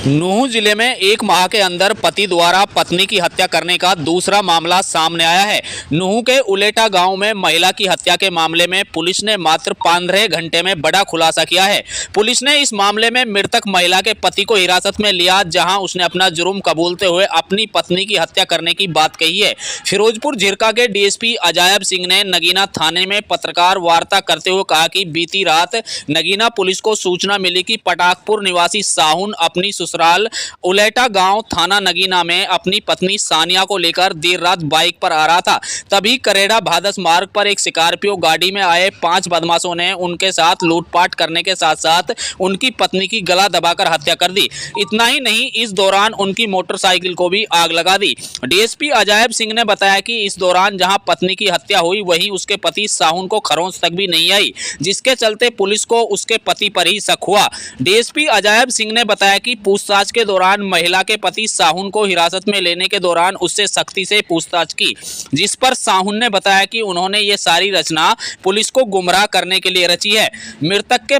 नूंह जिले में एक माह के अंदर पति द्वारा पत्नी की हत्या करने का दूसरा मामला सामने आया है। नूंह के उलेटा गांव में महिला की हत्या के मामले में पुलिस ने मात्र 15 घंटे में बड़ा खुलासा किया है। पुलिस ने इस मामले में मृतक महिला के पति को हिरासत में लिया, जहां उसने अपना जुर्म कबूलते हुए अपनी पत्नी की हत्या करने की बात कही है। फिरोजपुर झिरका के डीएसपी अजायब सिंह ने नगीना थाने में पत्रकार वार्ता करते हुए कहा कि बीती रात नगीना पुलिस को सूचना मिली कि पटाकपुर निवासी साहुन अपनी ससुराल उलेटा गांव थाना नगीना में अपनी पत्नी सानिया को लेकर देर रात बाइक पर आ रहा था। तभी करेड़ा भादस मार्ग पर एक स्कॉर्पियो गाड़ी में आए 5 बदमाशों ने उनके साथ लूटपाट करने के साथ साथ उनकी पत्नी की गला दबाकर हत्या कर दी। इतना ही नहीं, इस दौरान उनकी मोटरसाइकिल को भी आग लगा दी। डीएसपी अजायब सिंह ने बताया कि इस दौरान जहां पत्नी की हत्या हुई वहीं उसके पति साहुन को खरोंच तक भी नहीं आई, जिसके चलते पुलिस को उसके पति पर ही शक हुआ। डीएसपी अजायब सिंह ने बताया कि पूछताछ के दौरान महिला के पति साहुन को हिरासत में लेने के दौरान उससे सख्ती से पूछताछ की, जिस पर साहुन ने बताया कि उन्होंने ये सारी रचना पुलिस को गुमराह करने के लिए रची है। मृतक के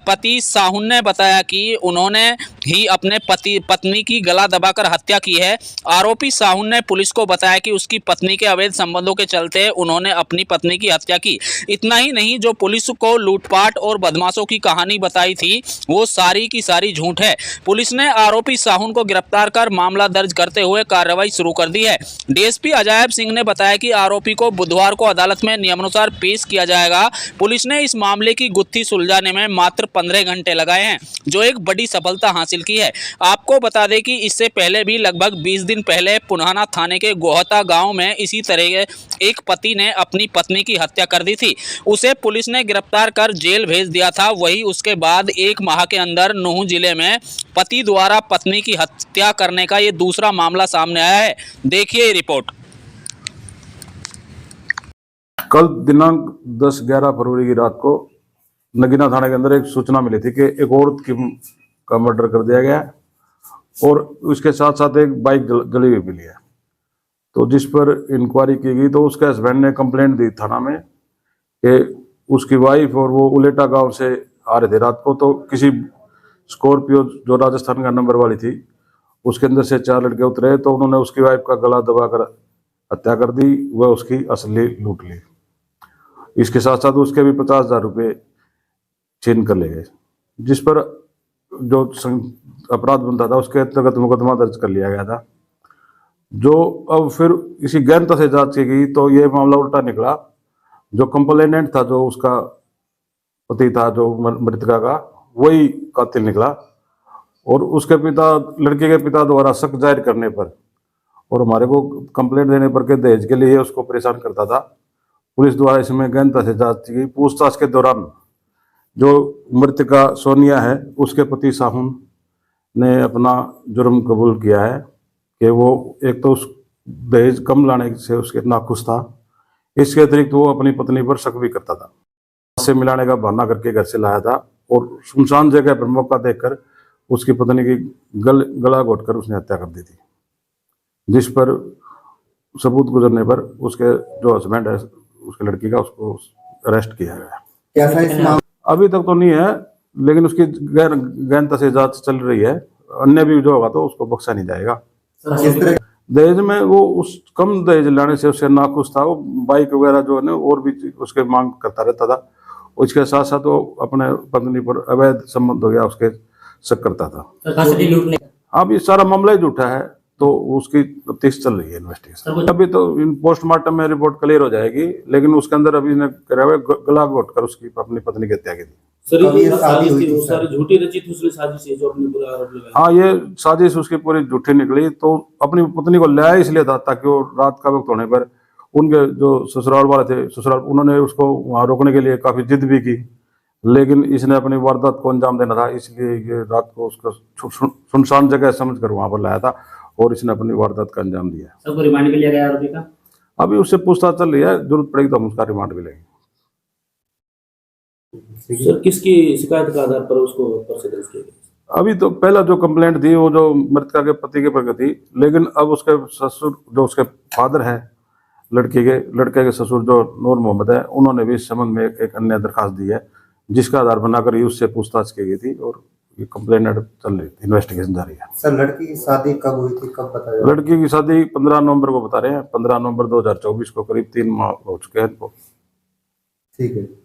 पति साहुन ने बताया कि उन्होंने ही अपने पत्नी की गला दबाकर हत्या की है। आरोपी साहुन ने पुलिस को बताया कि उसकी पत्नी के अवैध संबंधों के चलते उन्होंने अपनी पत्नी की हत्या की। इतना ही नहीं, जो पुलिस को लूटपाट और बदमाशों की कहानी बताई थी वो सारी की सारी झूठ है। पुलिस ने आरोपी साहुन को गिरफ्तार कर मामला दर्ज करते हुए कार्रवाई शुरू कर दी है। डीएसपी अजायब सिंह ने बताया कि आरोपी को बुधवार को अदालत में नियमानुसार पेश किया जाएगा। पुलिस ने इस मामले की गुत्थी सुलझाने में मात्र 15 घंटे लगाए हैं, जो एक बड़ी सफलता हासिल की है। आपको बता दें कि इससे पहले भी लगभग 20 दिन पहले पुनाना थाने के गोहता गांव में इसी तरह एक पति ने अपनी पत्नी की हत्या कर दी थी। उसे पुलिस ने गिरफ्तार कर जेल भेज दिया था। वही उसके बाद एक माह के अंदर नूंह जिले में पति द्वारा पत्नी की हत्या करने का ये दूसरा मामला सामने आया है। देखिए रिपोर्ट। कल दिनांक 10-11 फरवरी की रात को नगीना थाने के अंदर एक सूचना मिली थी कि एक औरत का मर्डर कर दिया गया और उसके साथ साथ एक बाइक जली हुई मिली है। तो जिस पर इंक्वायरी की गई तो उसके हस्बैंड ने कंप्लेंट दी थाना में कि उसकी वाइफ और वो उलेटा गांव से आ रहे थे रात को, तो किसी स्कॉर्पियो जो राजस्थान का नंबर वाली थी उसके अंदर से 4 लड़के उतरे, तो उन्होंने उसकी वाइफ का गला दबाकर हत्या कर दी। वह उसकी असली लूट ली। इसके साथ साथ उसके भी 50,000 रुपये छीन कर ले गए, जिस पर जो अपराध बनता था उसके अंतर्गत मुकदमा दर्ज कर लिया गया था। जो अब फिर इसी गहनता से जांच की गई तो ये मामला उल्टा निकला। जो कंप्लेनेंट था, जो उसका पति था, जो मृतका का, वही कातिल निकला। और उसके पिता, लड़के के पिता द्वारा शक जाहिर करने पर और हमारे को कंप्लेंट देने पर के दहेज के लिए उसको परेशान करता था। पुलिस द्वारा इसमें गहनता से जांच की गई। पूछताछ के दौरान जो मृतका सोनिया है उसके पति साहुन ने अपना जुर्म कबूल किया है कि वो एक तो उस दहेज कम लाने से उसके नाखुश था। इसके अतिरिक्त वो अपनी पत्नी पर शक भी करता था। से मिलाने का बहाना करके घर से लाया था और सुनसान जगह पर मौका देखकर उसकी पत्नी की गला घोटकर उसने हत्या कर दी थी, जिस पर सबूत गुजरने पर उसके जो हस्बैंड है उसके लड़की का, उसको अरेस्ट किया गया। अभी तक तो नहीं है, लेकिन उसकी गहनता से जांच चल रही है। अन्य भी जो होगा तो उसको बख्शा नहीं जाएगा। दहेज में वो उस कम दहेज लाने से उससे नाखुश था। वो बाइक वगैरह जो है ना और भी उसके मांग करता रहता था। उसके साथ साथ वो अपने पत्नी पर अवैध संबंध हो गया, उसके शक करता था। अब ये सारा मामला ही झूठा है, तो उसकी तफ्तीश चल रही है, इन्वेस्टिगेशन। अभी तो पोस्टमार्टम में रिपोर्ट क्लियर हो जाएगी, लेकिन उसके अंदर अभी ने गला घोट कर उसकी अपनी पत्नी की हत्या की थी। हाँ, ये साजिश उसकी पूरी झूठी निकली। तो अपनी पत्नी को लाया इसलिए था ताकि वो रात का वक्त होने पर उनके जो ससुराल वाले थे, उन्होंने उसको वहां रोकने के लिए काफी जिद भी की, लेकिन इसने अपनी वारदात को अंजाम देना था, इसलिए ये रात को उसका सुनसान जगह समझ कर वहां पर लाया था और इसने अपनी वारदात का अंजाम दिया। सबको रिमांड भी लिया गया आरोपी का। अभी उससे पूछताछ चल रही है, जरूरत पड़ेगी तो हम उसका रिमांड भी लेंगे। सर, किसकी शिकायत के आधार पर उसको पर्चा दर्ज किया गया? अभी तो पहला जो कंप्लेंट थी वो जो मृतका के पति के प्रति थी, लेकिन अब उसके ससुर, जो उसके फादर है लड़के के ससुर जो नूर मोहम्मद है, उन्होंने भी इस संबंध में एक अन्य दरखास्त दी है, जिसका आधार बनाकर उससे पूछताछ की गई थी और ये कंप्लेंट चल रही थी, इन्वेस्टिगेशन जारी है। सर लड़की की शादी कब हुई थी, कब बताया? लड़की की शादी 15 नवंबर को बता रहे हैं, 15 नवंबर 2024 को, करीब 3 माह हो चुके हैं इनको। ठीक है।